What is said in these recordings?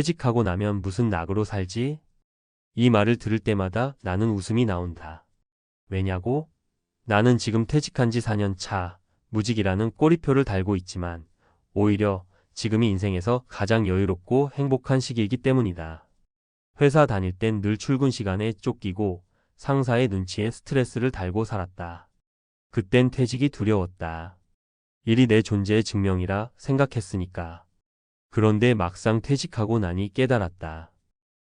퇴직하고 나면 무슨 낙으로 살지? 이 말을 들을 때마다 나는 웃음이 나온다. 왜냐고? 나는 지금 퇴직한 지 4년 차, 무직이라는 꼬리표를 달고 있지만 오히려 지금이 인생에서 가장 여유롭고 행복한 시기이기 때문이다. 회사 다닐 땐 늘 출근 시간에 쫓기고 상사의 눈치에 스트레스를 달고 살았다. 그땐 퇴직이 두려웠다. 일이 내 존재의 증명이라 생각했으니까. 그런데 막상 퇴직하고 나니 깨달았다.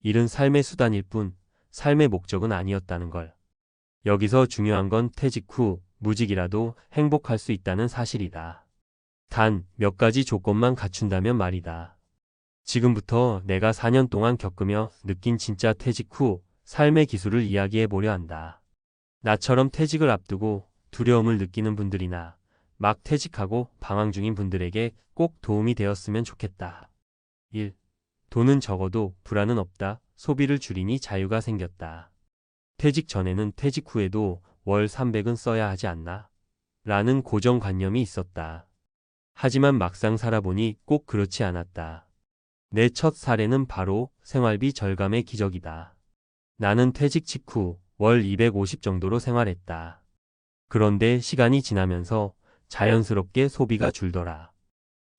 일은 삶의 수단일 뿐 삶의 목적은 아니었다는 걸. 여기서 중요한 건 퇴직 후 무직이라도 행복할 수 있다는 사실이다. 단 몇 가지 조건만 갖춘다면 말이다. 지금부터 내가 4년 동안 겪으며 느낀 진짜 퇴직 후 삶의 기술을 이야기해 보려 한다. 나처럼 퇴직을 앞두고 두려움을 느끼는 분들이나 막 퇴직하고 방황 중인 분들에게 꼭 도움이 되었으면 좋겠다. 1. 돈은 적어도 불안은 없다. 소비를 줄이니 자유가 생겼다. 퇴직 전에는 퇴직 후에도 월 300은 써야 하지 않나? 라는 고정관념이 있었다. 하지만 막상 살아보니 꼭 그렇지 않았다. 내 첫 사례는 바로 생활비 절감의 기적이다. 나는 퇴직 직후 월 250 정도로 생활했다. 그런데 시간이 지나면서 자연스럽게 소비가 줄더라.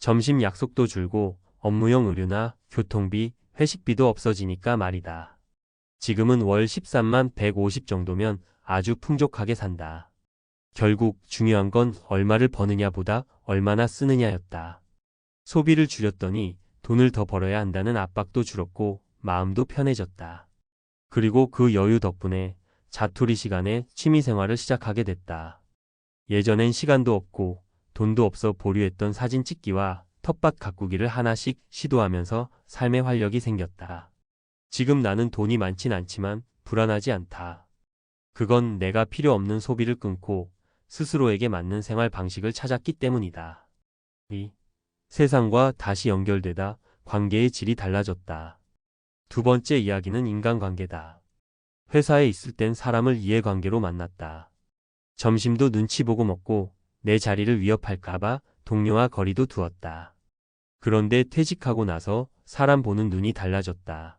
점심 약속도 줄고 업무용 의류나 교통비, 회식비도 없어지니까 말이다. 지금은 월 13만 150 정도면 아주 풍족하게 산다. 결국 중요한 건 얼마를 버느냐보다 얼마나 쓰느냐였다. 소비를 줄였더니 돈을 더 벌어야 한다는 압박도 줄었고 마음도 편해졌다. 그리고 그 여유 덕분에 자투리 시간에 취미생활을 시작하게 됐다. 예전엔 시간도 없고 돈도 없어 보류했던 사진 찍기와 텃밭 가꾸기를 하나씩 시도하면서 삶의 활력이 생겼다. 지금 나는 돈이 많진 않지만 불안하지 않다. 그건 내가 필요 없는 소비를 끊고 스스로에게 맞는 생활 방식을 찾았기 때문이다. 2. 세상과 다시 연결되다 관계의 질이 달라졌다. 두 번째 이야기는 인간관계다. 회사에 있을 땐 사람을 이해관계로 만났다. 점심도 눈치 보고 먹고 내 자리를 위협할까봐 동료와 거리도 두었다. 그런데 퇴직하고 나서 사람 보는 눈이 달라졌다.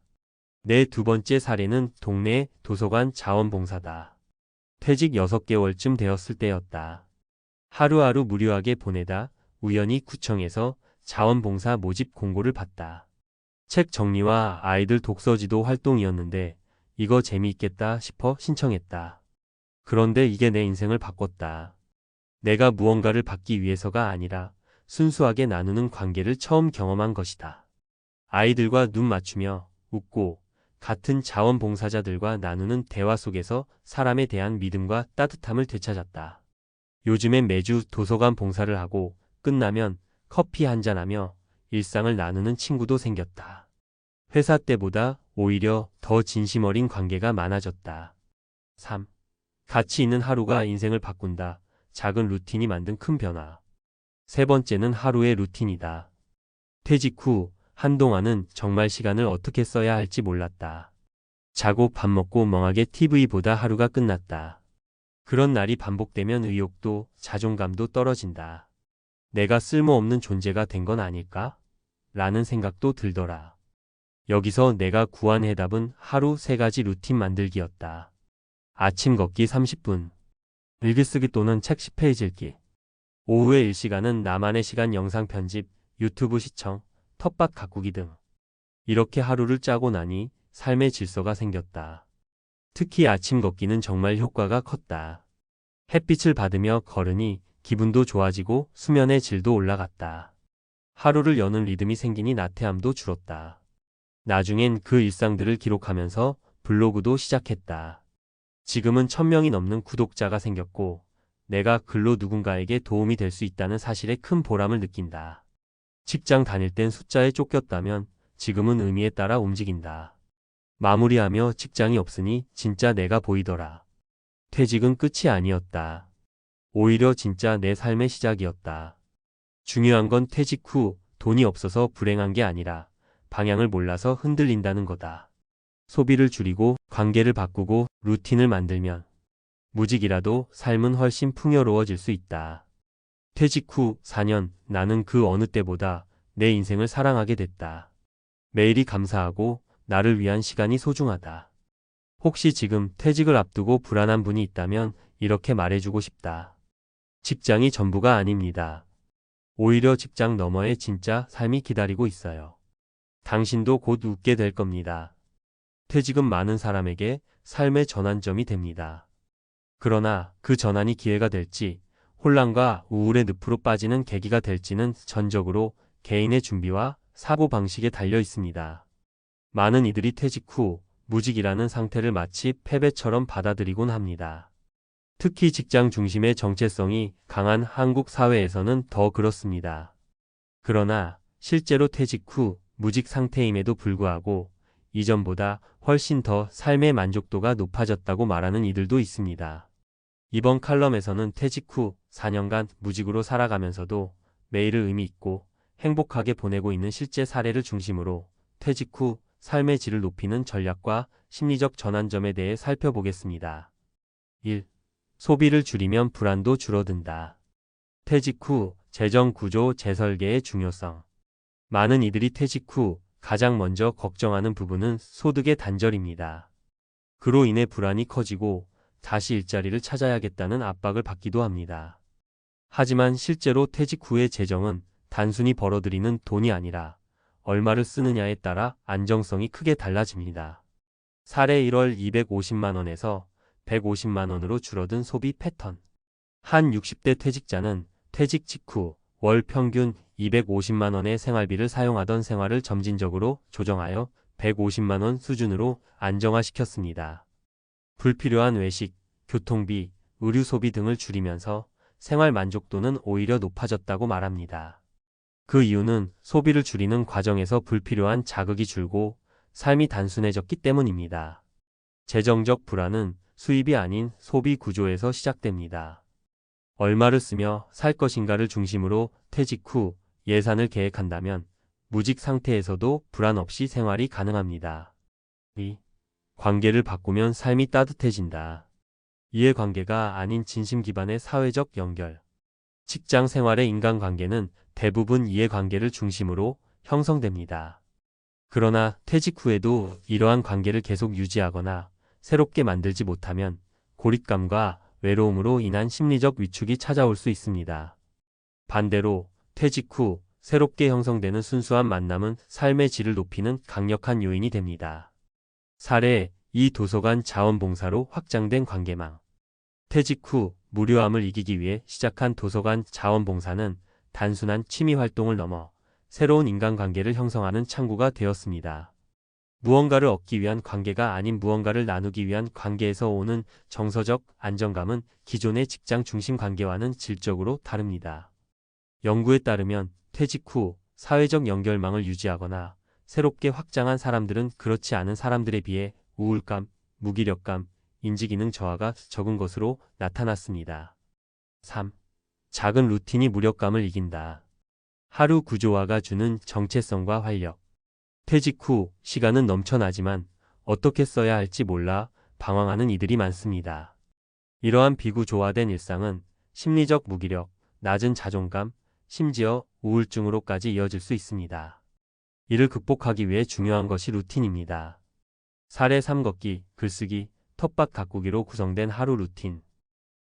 내 두 번째 사례는 동네 도서관 자원봉사다. 퇴직 6개월쯤 되었을 때였다. 하루하루 무료하게 보내다 우연히 구청에서 자원봉사 모집 공고를 봤다. 책 정리와 아이들 독서지도 활동이었는데 이거 재미있겠다 싶어 신청했다. 그런데 이게 내 인생을 바꿨다. 내가 무언가를 받기 위해서가 아니라 순수하게 나누는 관계를 처음 경험한 것이다. 아이들과 눈 맞추며 웃고 같은 자원봉사자들과 나누는 대화 속에서 사람에 대한 믿음과 따뜻함을 되찾았다. 요즘엔 매주 도서관 봉사를 하고 끝나면 커피 한잔하며 일상을 나누는 친구도 생겼다. 회사 때보다 오히려 더 진심 어린 관계가 많아졌다. 3. 가치 있는 하루가 인생을 바꾼다. 작은 루틴이 만든 큰 변화. 세 번째는 하루의 루틴이다. 퇴직 후 한동안은 정말 시간을 어떻게 써야 할지 몰랐다. 자고 밥 먹고 멍하게 TV 보다 하루가 끝났다. 그런 날이 반복되면 의욕도 자존감도 떨어진다. 내가 쓸모없는 존재가 된 건 아닐까? 라는 생각도 들더라. 여기서 내가 구한 해답은 하루 3가지 루틴 만들기였다. 아침 걷기 30분, 일기쓰기 또는 책 10페이지 읽기. 오후의 일시간은 나만의 시간 영상 편집, 유튜브 시청, 텃밭 가꾸기 등. 이렇게 하루를 짜고 나니 삶의 질서가 생겼다. 특히 아침 걷기는 정말 효과가 컸다. 햇빛을 받으며 걸으니 기분도 좋아지고 수면의 질도 올라갔다. 하루를 여는 리듬이 생기니 나태함도 줄었다. 나중엔 그 일상들을 기록하면서 블로그도 시작했다. 지금은 1000명이 넘는 구독자가 생겼고 내가 글로 누군가에게 도움이 될 수 있다는 사실에 큰 보람을 느낀다. 직장 다닐 땐 숫자에 쫓겼다면 지금은 의미에 따라 움직인다. 마무리하며 직장이 없으니 진짜 내가 보이더라. 퇴직은 끝이 아니었다. 오히려 진짜 내 삶의 시작이었다. 중요한 건 퇴직 후 돈이 없어서 불행한 게 아니라 방향을 몰라서 흔들린다는 거다. 소비를 줄이고 관계를 바꾸고 루틴을 만들면 무직이라도 삶은 훨씬 풍요로워질 수 있다. 퇴직 후 4년 나는 그 어느 때보다 내 인생을 사랑하게 됐다. 매일이 감사하고 나를 위한 시간이 소중하다. 혹시 지금 퇴직을 앞두고 불안한 분이 있다면 이렇게 말해주고 싶다. 직장이 전부가 아닙니다. 오히려 직장 너머에 진짜 삶이 기다리고 있어요. 당신도 곧 웃게 될 겁니다. 퇴직은 많은 사람에게 삶의 전환점이 됩니다. 그러나 그 전환이 기회가 될지 혼란과 우울의 늪으로 빠지는 계기가 될지는 전적으로 개인의 준비와 사고방식에 달려 있습니다. 많은 이들이 퇴직 후 무직이라는 상태를 마치 패배처럼 받아들이곤 합니다. 특히 직장 중심의 정체성이 강한 한국 사회에서는 더 그렇습니다. 그러나 실제로 퇴직 후 무직 상태임에도 불구하고 이전보다 훨씬 더 삶의 만족도가 높아졌다고 말하는 이들도 있습니다. 이번 칼럼에서는 퇴직 후 4년간 무직으로 살아가면서도 매일을 의미 있고 행복하게 보내고 있는 실제 사례를 중심으로 퇴직 후 삶의 질을 높이는 전략과 심리적 전환점에 대해 살펴보겠습니다. 1. 소비를 줄이면 불안도 줄어든다. 퇴직 후 재정 구조 재설계의 중요성. 많은 이들이 퇴직 후 가장 먼저 걱정하는 부분은 소득의 단절입니다. 그로 인해 불안이 커지고 다시 일자리를 찾아야겠다는 압박을 받기도 합니다. 하지만 실제로 퇴직 후의 재정은 단순히 벌어들이는 돈이 아니라 얼마를 쓰느냐에 따라 안정성이 크게 달라집니다. 사례 1월 250만 원에서 150만 원으로 줄어든 소비 패턴. 한 60대 퇴직자는 퇴직 직후 월 평균 250만 원의 생활비를 사용하던 생활을 점진적으로 조정하여 150만 원 수준으로 안정화시켰습니다. 불필요한 외식, 교통비, 의류 소비 등을 줄이면서 생활 만족도는 오히려 높아졌다고 말합니다. 그 이유는 소비를 줄이는 과정에서 불필요한 자극이 줄고 삶이 단순해졌기 때문입니다. 재정적 불안은 수입이 아닌 소비 구조에서 시작됩니다. 얼마를 쓰며 살 것인가를 중심으로 퇴직 후 예산을 계획한다면 무직 상태에서도 불안 없이 생활이 가능합니다. 2. 관계를 바꾸면 삶이 따뜻해진다. 이해관계가 아닌 진심 기반의 사회적 연결. 직장 생활의 인간관계는 대부분 이해관계를 중심으로 형성됩니다. 그러나 퇴직 후에도 이러한 관계를 계속 유지하거나 새롭게 만들지 못하면 고립감과 외로움으로 인한 심리적 위축이 찾아올 수 있습니다. 반대로 퇴직 후 새롭게 형성되는 순수한 만남은 삶의 질을 높이는 강력한 요인이 됩니다. 사례 2. 도서관 자원봉사로 확장된 관계망. 퇴직 후 무료함을 이기기 위해 시작한 도서관 자원봉사는 단순한 취미 활동을 넘어 새로운 인간관계를 형성하는 창구가 되었습니다. 무언가를 얻기 위한 관계가 아닌 무언가를 나누기 위한 관계에서 오는 정서적 안정감은 기존의 직장 중심 관계와는 질적으로 다릅니다. 연구에 따르면 퇴직 후 사회적 연결망을 유지하거나 새롭게 확장한 사람들은 그렇지 않은 사람들에 비해 우울감, 무기력감, 인지기능 저하가 적은 것으로 나타났습니다. 3. 작은 루틴이 무력감을 이긴다. 하루 구조화가 주는 정체성과 활력. 퇴직 후 시간은 넘쳐나지만 어떻게 써야 할지 몰라 방황하는 이들이 많습니다. 이러한 비구조화된 일상은 심리적 무기력, 낮은 자존감, 심지어 우울증으로까지 이어질 수 있습니다. 이를 극복하기 위해 중요한 것이 루틴입니다. 사례 3. 걷기, 글쓰기, 텃밭 가꾸기로 구성된 하루 루틴.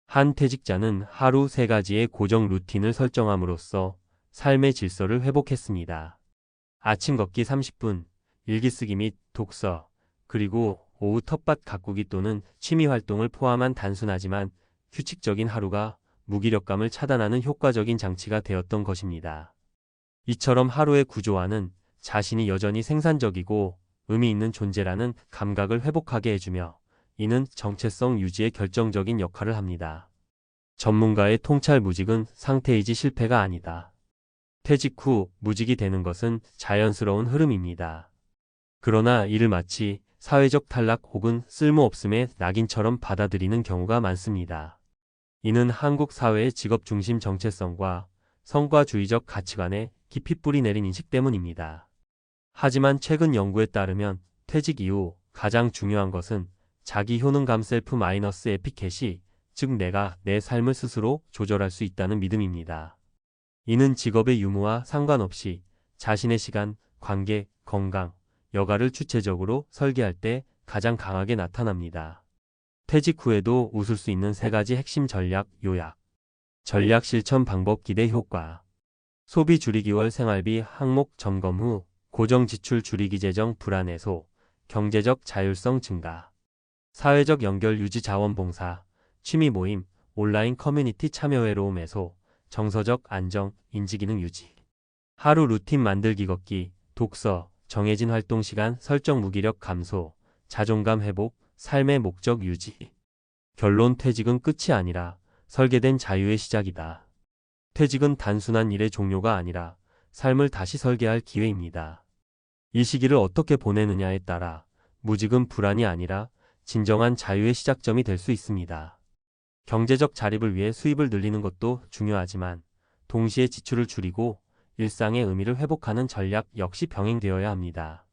한 퇴직자는 하루 3가지의 고정 루틴을 설정함으로써 삶의 질서를 회복했습니다. 아침 걷기 30분, 일기 쓰기 및 독서, 그리고 오후 텃밭 가꾸기 또는 취미 활동을 포함한 단순하지만 규칙적인 하루가 무기력감을 차단하는 효과적인 장치가 되었던 것입니다. 이처럼 하루의 구조화는 자신이 여전히 생산적이고 의미 있는 존재라는 감각을 회복하게 해주며 이는 정체성 유지에 결정적인 역할을 합니다. 전문가의 통찰 무직은 상태이지 실패가 아니다. 퇴직 후 무직이 되는 것은 자연스러운 흐름입니다. 그러나 이를 마치 사회적 탈락 혹은 쓸모없음의 낙인처럼 받아들이는 경우가 많습니다. 이는 한국 사회의 직업 중심 정체성과 성과주의적 가치관에 깊이 뿌리 내린 인식 때문입니다. 하지만 최근 연구에 따르면 퇴직 이후 가장 중요한 것은 자기 효능감 셀프-에피켓이, 즉 내가 내 삶을 스스로 조절할 수 있다는 믿음입니다. 이는 직업의 유무와 상관없이 자신의 시간, 관계, 건강, 여가를 주체적으로 설계할 때 가장 강하게 나타납니다. 퇴직 후에도 웃을 수 있는 3가지 핵심 전략 요약. 전략 실천 방법 기대 효과. 소비 줄이기 월 생활비 항목 점검 후 고정 지출 줄이기 재정 불안 해소, 경제적 자율성 증가. 사회적 연결 유지 자원봉사, 취미 모임, 온라인 커뮤니티 참여 외로움 해소, 정서적 안정, 인지기능 유지. 하루 루틴 만들기 걷기, 독서, 정해진 활동 시간 설정 무기력 감소, 자존감 회복, 삶의 목적 유지. 결론 퇴직은 끝이 아니라 설계된 자유의 시작이다. 퇴직은 단순한 일의 종료가 아니라 삶을 다시 설계할 기회입니다. 이 시기를 어떻게 보내느냐에 따라 무직은 불안이 아니라 진정한 자유의 시작점이 될 수 있습니다. 경제적 자립을 위해 수입을 늘리는 것도 중요하지만 동시에 지출을 줄이고 일상의 의미를 회복하는 전략 역시 병행되어야 합니다.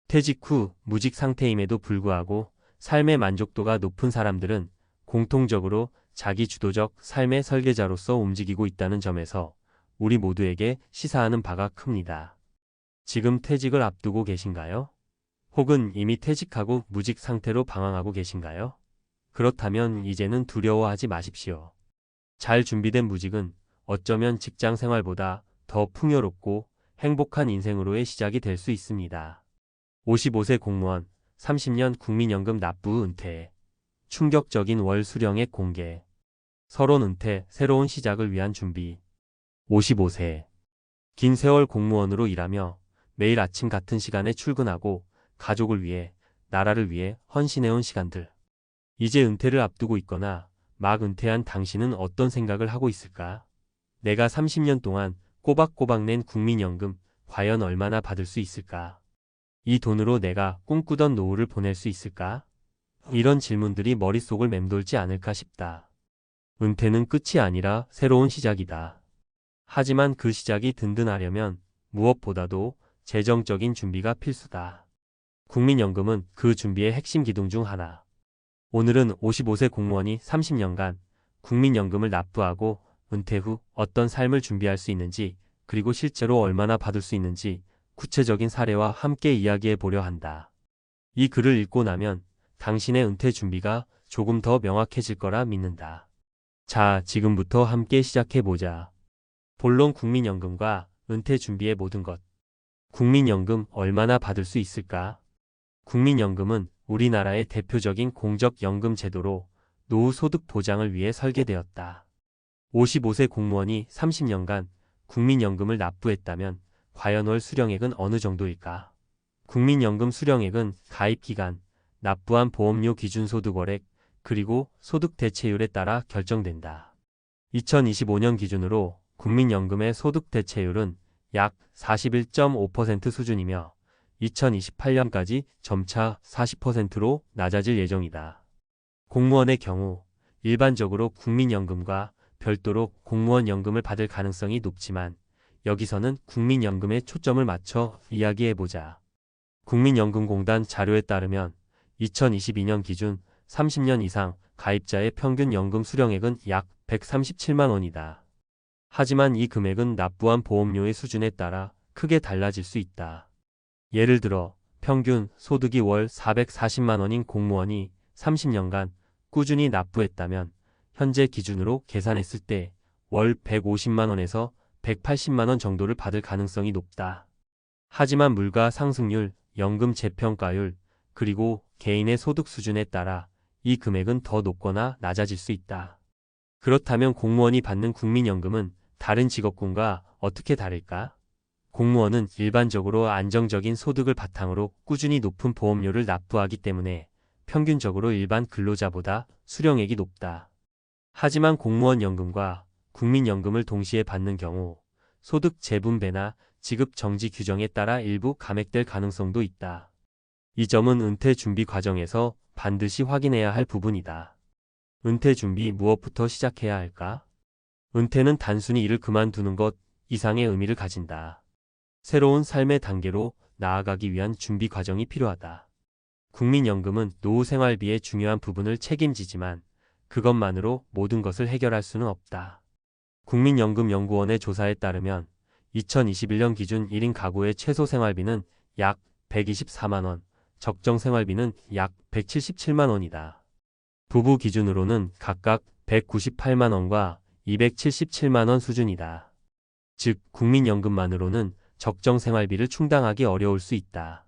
퇴직 후 무직 상태임에도 불구하고 삶의 만족도가 높은 사람들은 공통적으로 자기 주도적 삶의 설계자로서 움직이고 있다는 점에서 우리 모두에게 시사하는 바가 큽니다. 지금 퇴직을 앞두고 계신가요? 혹은 이미 퇴직하고 무직 상태로 방황하고 계신가요? 그렇다면 이제는 두려워하지 마십시오. 잘 준비된 무직은 어쩌면 직장 생활보다 더 풍요롭고 행복한 인생으로의 시작이 될 수 있습니다. 55세 공무원, 30년 국민연금 납부 후 은퇴. 충격적인 월 수령액 공개. 서론 은퇴, 새로운 시작을 위한 준비. 55세. 긴 세월 공무원으로 일하며 매일 아침 같은 시간에 출근하고 가족을 위해, 나라를 위해 헌신해온 시간들. 이제 은퇴를 앞두고 있거나 막 은퇴한 당신은 어떤 생각을 하고 있을까? 내가 30년 동안 꼬박꼬박 낸 국민연금 과연 얼마나 받을 수 있을까? 이 돈으로 내가 꿈꾸던 노후를 보낼 수 있을까? 이런 질문들이 머릿속을 맴돌지 않을까 싶다. 은퇴는 끝이 아니라 새로운 시작이다. 하지만 그 시작이 든든하려면 무엇보다도 재정적인 준비가 필수다. 국민연금은 그 준비의 핵심 기둥 중 하나. 오늘은 55세 공무원이 30년간 국민연금을 납부하고 은퇴 후 어떤 삶을 준비할 수 있는지, 그리고 실제로 얼마나 받을 수 있는지 구체적인 사례와 함께 이야기해 보려 한다. 이 글을 읽고 나면 당신의 은퇴 준비가 조금 더 명확해질 거라 믿는다. 자, 지금부터 함께 시작해보자. 본론. 국민연금과 은퇴 준비의 모든 것. 국민연금 얼마나 받을 수 있을까? 국민연금은 우리나라의 대표적인 공적연금 제도로 노후 소득 보장을 위해 설계되었다. 55세 공무원이 30년간 국민연금을 납부했다면 과연 월 수령액은 어느 정도일까? 국민연금 수령액은 가입기간, 납부한 보험료 기준소득월액, 그리고 소득 대체율에 따라 결정된다. 2025년 기준으로 국민연금의 소득 대체율은 약 41.5% 수준이며 2028년까지 점차 40%로 낮아질 예정이다. 공무원의 경우 일반적으로 국민연금과 별도로 공무원연금을 받을 가능성이 높지만 여기서는 국민연금에 초점을 맞춰 이야기해보자. 국민연금공단 자료에 따르면 2022년 기준 30년 이상 가입자의 평균 연금 수령액은 약 137만 원이다. 하지만 이 금액은 납부한 보험료의 수준에 따라 크게 달라질 수 있다. 예를 들어 평균 소득이 월 440만 원인 공무원이 30년간 꾸준히 납부했다면 현재 기준으로 계산했을 때 월 150만 원에서 180만 원 정도를 받을 가능성이 높다. 하지만 물가 상승률, 연금 재평가율, 그리고 개인의 소득 수준에 따라 이 금액은 더 높거나 낮아질 수 있다. 그렇다면 공무원이 받는 국민연금은 다른 직업군과 어떻게 다를까? 공무원은 일반적으로 안정적인 소득을 바탕으로 꾸준히 높은 보험료를 납부하기 때문에 평균적으로 일반 근로자보다 수령액이 높다. 하지만 공무원연금과 국민연금을 동시에 받는 경우 소득 재분배나 지급 정지 규정에 따라 일부 감액될 가능성도 있다. 이 점은 은퇴 준비 과정에서 반드시 확인해야 할 부분이다. 은퇴 준비 무엇부터 시작해야 할까? 은퇴는 단순히 일을 그만두는 것 이상의 의미를 가진다. 새로운 삶의 단계로 나아가기 위한 준비 과정이 필요하다. 국민연금은 노후 생활비의 중요한 부분을 책임지지만 그것만으로 모든 것을 해결할 수는 없다. 국민연금연구원의 조사에 따르면 2021년 기준 1인 가구의 최소 생활비는 약 124만 원, 적정 생활비는 약 177만 원이다. 부부 기준으로는 각각 198만 원과 277만 원 수준이다. 즉, 국민연금만으로는 적정 생활비를 충당하기 어려울 수 있다.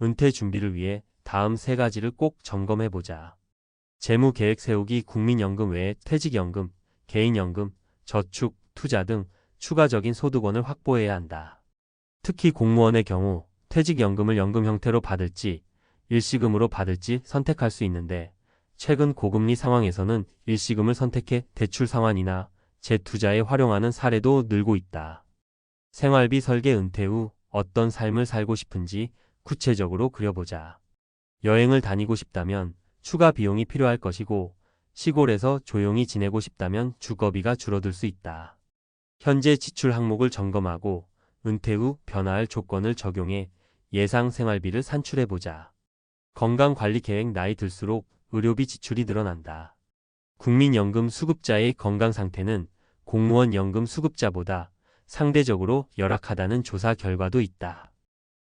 은퇴 준비를 위해 다음 세 가지를 꼭 점검해보자. 재무 계획 세우기. 국민연금 외에 퇴직연금, 개인연금, 저축, 투자 등 추가적인 소득원을 확보해야 한다. 특히 공무원의 경우 퇴직연금을 연금 형태로 받을지 일시금으로 받을지 선택할 수 있는데, 최근 고금리 상황에서는 일시금을 선택해 대출 상환이나 재투자에 활용하는 사례도 늘고 있다. 생활비 설계. 은퇴 후 어떤 삶을 살고 싶은지 구체적으로 그려보자. 여행을 다니고 싶다면 추가 비용이 필요할 것이고, 시골에서 조용히 지내고 싶다면 주거비가 줄어들 수 있다. 현재 지출 항목을 점검하고 은퇴 후 변화할 조건을 적용해 예상 생활비를 산출해보자. 건강관리 계획. 나이 들수록 의료비 지출이 늘어난다. 국민연금 수급자의 건강 상태는 공무원 연금 수급자보다 상대적으로 열악하다는 조사 결과도 있다.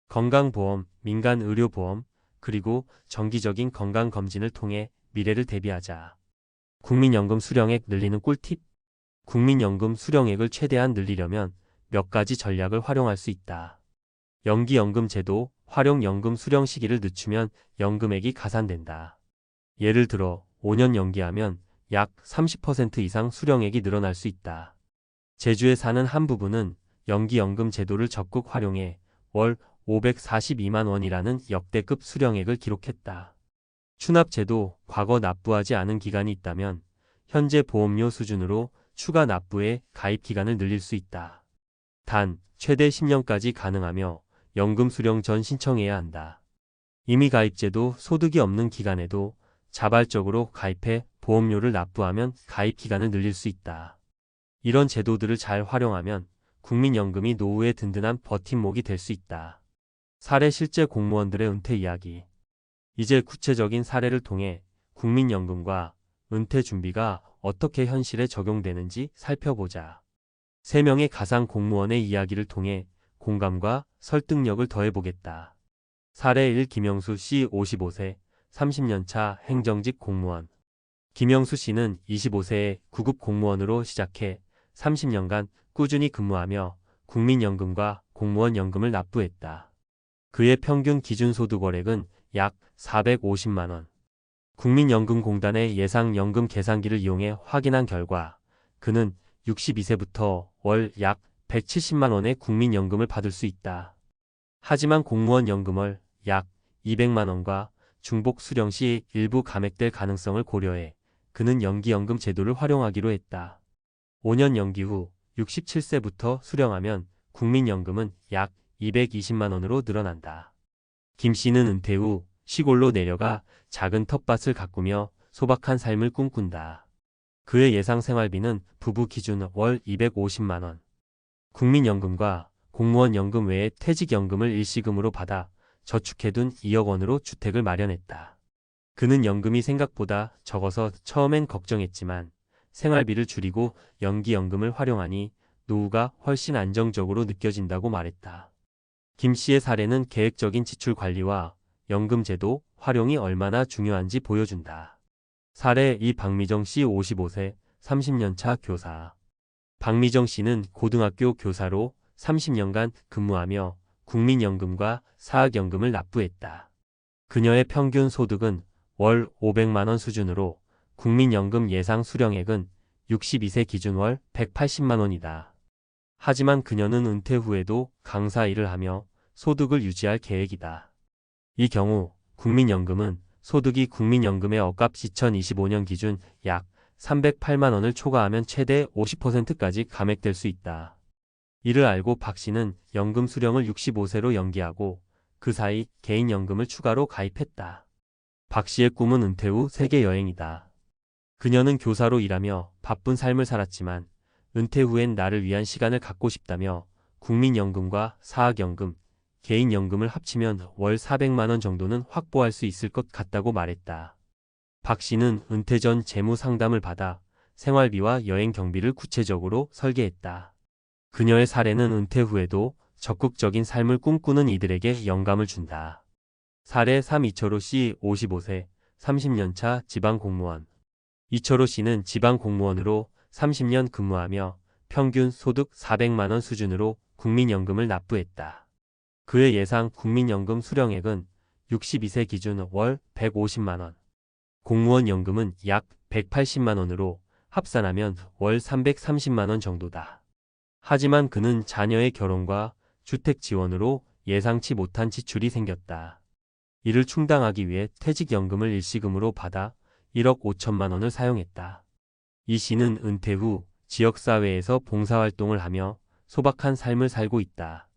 건강보험, 민간의료보험, 그리고 정기적인 건강검진을 통해 미래를 대비하자. 국민연금 수령액 늘리는 꿀팁. 국민연금 수령액을 최대한 늘리려면 몇 가지 전략을 활용할 수 있다. 연기연금 제도. 활용연금 수령 시기를 늦추면 연금액이 가산된다. 예를 들어 5년 연기하면 약 30% 이상 수령액이 늘어날 수 있다. 제주에 사는 한 부부는 연기연금 제도를 적극 활용해 월 542만 원이라는 역대급 수령액을 기록했다. 추납제도. 과거 납부하지 않은 기간이 있다면 현재 보험료 수준으로 추가 납부에 가입 기간을 늘릴 수 있다. 단, 최대 10년까지 가능하며 연금 수령 전 신청해야 한다. 이미 가입제도. 소득이 없는 기간에도 자발적으로 가입해 보험료를 납부하면 가입 기간을 늘릴 수 있다. 이런 제도들을 잘 활용하면 국민연금이 노후에 든든한 버팀목이 될 수 있다. 사례. 실제 공무원들의 은퇴 이야기. 이제 구체적인 사례를 통해 국민연금과 은퇴 준비가 어떻게 현실에 적용되는지 살펴보자. 3명의 가상 공무원의 이야기를 통해 공감과 설득력을 더해보겠다. 사례 1. 김영수 씨 55세, 30년차 행정직 공무원. 김영수 씨는 25세에 9급 공무원으로 시작해 30년간 꾸준히 근무하며 국민연금과 공무원연금을 납부했다. 그의 평균 기준소득월액은 약 450만 원. 국민연금공단의 예상연금 계산기를 이용해 확인한 결과 그는 62세부터 월 약 170만 원의 국민연금을 받을 수 있다. 하지만 공무원연금을 약 200만 원과 중복 수령 시 일부 감액될 가능성을 고려해 그는 연기연금 제도를 활용하기로 했다. 5년 연기 후 67세부터 수령하면 국민연금은 약 220만 원으로 늘어난다. 김 씨는 은퇴 후 시골로 내려가 작은 텃밭을 가꾸며 소박한 삶을 꿈꾼다. 그의 예상 생활비는 부부 기준 월 250만 원. 국민연금과 공무원연금 외에 퇴직연금을 일시금으로 받아 저축해둔 2억 원으로 주택을 마련했다. 그는 연금이 생각보다 적어서 처음엔 걱정했지만 생활비를 줄이고 연기연금을 활용하니 노후가 훨씬 안정적으로 느껴진다고 말했다. 김 씨의 사례는 계획적인 지출 관리와 연금제도 활용이 얼마나 중요한지 보여준다. 사례 2. 박미정 씨 55세, 30년차 교사. 박미정 씨는 고등학교 교사로 30년간 근무하며 국민연금과 사학연금을 납부했다. 그녀의 평균 소득은 월 500만 원 수준으로 국민연금 예상 수령액은 62세 기준 월 180만 원이다. 하지만 그녀는 은퇴 후에도 강사 일을 하며 소득을 유지할 계획이다. 이 경우 국민연금은 소득이 국민연금의 억압 2025년 기준 약 308만 원을 초과하면 최대 50%까지 감액될 수 있다. 이를 알고 박 씨는 연금 수령을 65세로 연기하고 그 사이 개인연금을 추가로 가입했다. 박 씨의 꿈은 은퇴 후 세계 여행이다. 그녀는 교사로 일하며 바쁜 삶을 살았지만 은퇴 후엔 나를 위한 시간을 갖고 싶다며 국민연금과 사학연금, 개인연금을 합치면 월 400만 원 정도는 확보할 수 있을 것 같다고 말했다. 박 씨는 은퇴 전 재무 상담을 받아 생활비와 여행 경비를 구체적으로 설계했다. 그녀의 사례는 은퇴 후에도 적극적인 삶을 꿈꾸는 이들에게 영감을 준다. 사례 3. 이철호 씨 55세 30년차 지방 공무원. 이철호 씨는 지방 공무원으로 30년 근무하며 평균 소득 400만 원 수준으로 국민연금을 납부했다. 그의 예상 국민연금 수령액은 62세 기준 월 150만 원. 공무원 연금은 약 180만 원으로 합산하면 월 330만 원 정도다. 하지만 그는 자녀의 결혼과 주택 지원으로 예상치 못한 지출이 생겼다. 이를 충당하기 위해 퇴직연금을 일시금으로 받아 1억 5천만 원을 사용했다. 이 씨는 은퇴 후 지역사회에서 봉사활동을 하며 소박한 삶을 살고 있다.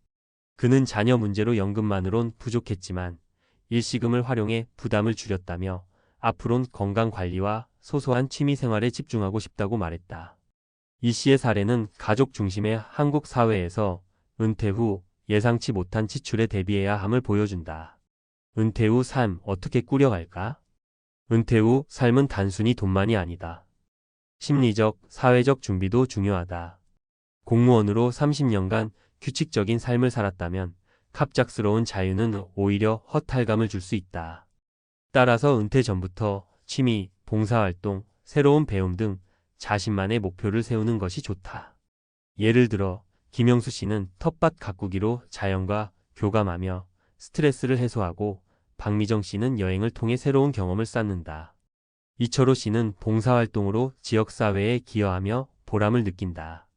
그는 자녀 문제로 연금만으론 부족했지만 일시금을 활용해 부담을 줄였다며 앞으론 건강관리와 소소한 취미생활에 집중하고 싶다고 말했다. 이 씨의 사례는 가족 중심의 한국 사회에서 은퇴 후 예상치 못한 지출에 대비해야 함을 보여준다. 은퇴 후 삶 어떻게 꾸려갈까? 은퇴 후 삶은 단순히 돈만이 아니다. 심리적, 사회적 준비도 중요하다. 공무원으로 30년간 규칙적인 삶을 살았다면 갑작스러운 자유는 오히려 허탈감을 줄 수 있다. 따라서 은퇴 전부터 취미, 봉사활동, 새로운 배움 등 자신만의 목표를 세우는 것이 좋다. 예를 들어 김영수 씨는 텃밭 가꾸기로 자연과 교감하며 스트레스를 해소하고 박미정 씨는 여행을 통해 새로운 경험을 쌓는다. 이철호 씨는 봉사활동으로 지역사회에 기여하며 보람을 느낀다.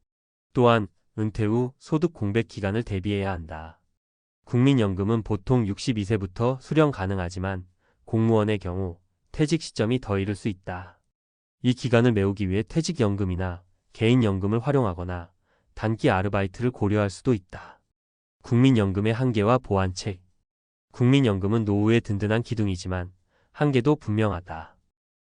또한 은퇴 후 소득 공백 기간을 대비해야 한다. 국민연금은 보통 62세부터 수령 가능하지만 공무원의 경우 퇴직 시점이 더 이를 수 있다. 이 기간을 메우기 위해 퇴직연금이나 개인연금을 활용하거나 단기 아르바이트를 고려할 수도 있다. 국민연금의 한계와 보완책. 국민연금은 노후의 든든한 기둥이지만 한계도 분명하다.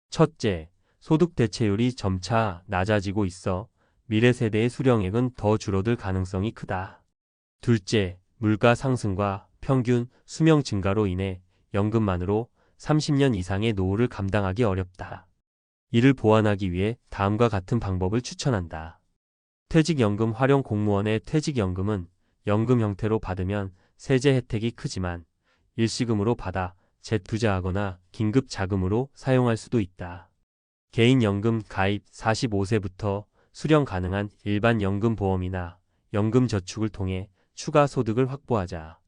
첫째, 소득 대체율이 점차 낮아지고 있어 미래 세대의 수령액은 더 줄어들 가능성이 크다. 둘째, 물가 상승과 평균 수명 증가로 인해 연금만으로 30년 이상의 노후를 감당하기 어렵다. 이를 보완하기 위해 다음과 같은 방법을 추천한다. 퇴직연금 활용. 공무원의 퇴직연금은 연금 형태로 받으면 세제 혜택이 크지만 일시금으로 받아 재투자하거나 긴급 자금으로 사용할 수도 있다. 개인연금 가입. 45세부터 수령 가능한 일반 연금보험이나 연금저축을 통해 추가 소득을 확보하자.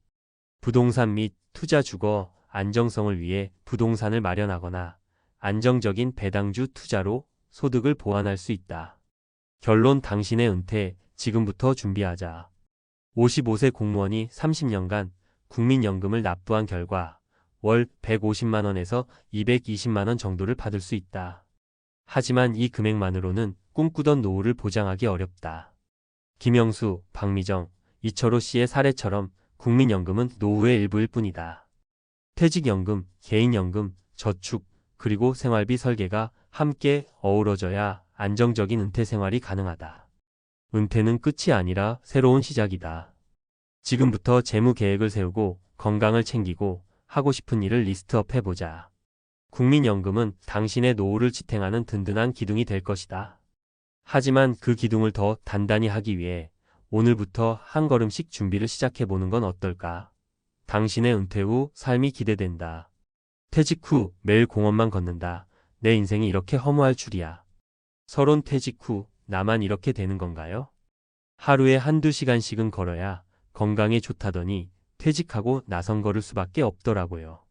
부동산 및 투자 주거 안정성을 위해 부동산을 마련하거나 안정적인 배당주 투자로 소득을 보완할 수 있다. 결론. 당신의 은퇴 지금부터 준비하자. 55세 공무원이 30년간 국민연금을 납부한 결과 월 150만 원에서 220만 원 정도를 받을 수 있다. 하지만 이 금액만으로는 꿈꾸던 노후를 보장하기 어렵다. 김영수, 박미정, 이철호 씨의 사례처럼 국민연금은 노후의 일부일 뿐이다. 퇴직연금, 개인연금, 저축, 그리고 생활비 설계가 함께 어우러져야 안정적인 은퇴 생활이 가능하다. 은퇴는 끝이 아니라 새로운 시작이다. 지금부터 재무 계획을 세우고 건강을 챙기고 하고 싶은 일을 리스트업 해보자. 국민연금은 당신의 노후를 지탱하는 든든한 기둥이 될 것이다. 하지만 그 기둥을 더 단단히 하기 위해 오늘부터 한 걸음씩 준비를 시작해보는 건 어떨까? 당신의 은퇴 후 삶이 기대된다. 퇴직 후 매일 공원만 걷는다. 내 인생이 이렇게 허무할 줄이야. 서론. 퇴직 후 나만 이렇게 되는 건가요? 하루에 한두 시간씩은 걸어야 건강에 좋다더니 퇴직하고 나선 걸을 수밖에 없더라고요.